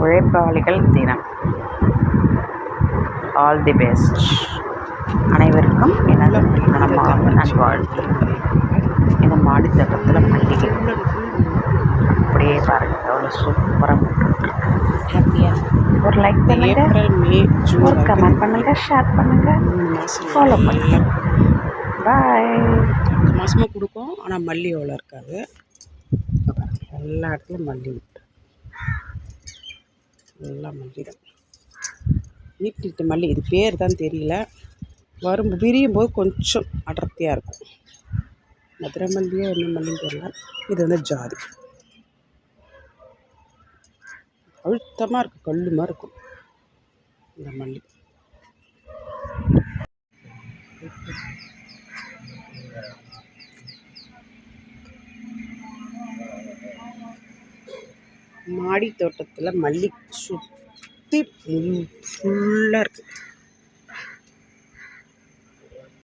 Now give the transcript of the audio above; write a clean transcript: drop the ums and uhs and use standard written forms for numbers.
உழைப்பாளிகள் தினம். All the best. அனைவருக்கும் எனது மனமார்ந்த நல்வாழ்த்து. இந்த மாடி தோட்டத்தில் மல்லிகை அப்படியே பாருங்கள், எவ்வளோ சூப்பராக போட்டுருக்கு. ஒரு லைக் பண்ணுங்க, ஒரு கமெண்ட் பண்ணுங்க, ஷேர் பண்ணுங்க, ஃபாலோ பண்ணுங்க. பாய். மாதமாக கொடுக்கும். ஆனால் மல்லி எவ்வளோ இருக்காது. எல்லா இடத்துலையும் மல்லி எல்லாம் மல்லி தான். நீட்டு மல்லி, இது பேர் தான் தெரியல. வரும் விரியும் போது கொஞ்சம் அடர்த்தியாக இருக்கும். மதுரை மல்லியோ என்ன மல்லின்னு தெரியல. இது வந்து ஜாதி அழுத்தமாக இருக்குது, கல் மாதிரி இருக்கும் இந்த மல்லி. மாடி தோட்டத்தில் மல்லி சுற்றி ஃபுல்லாக இருக்குது.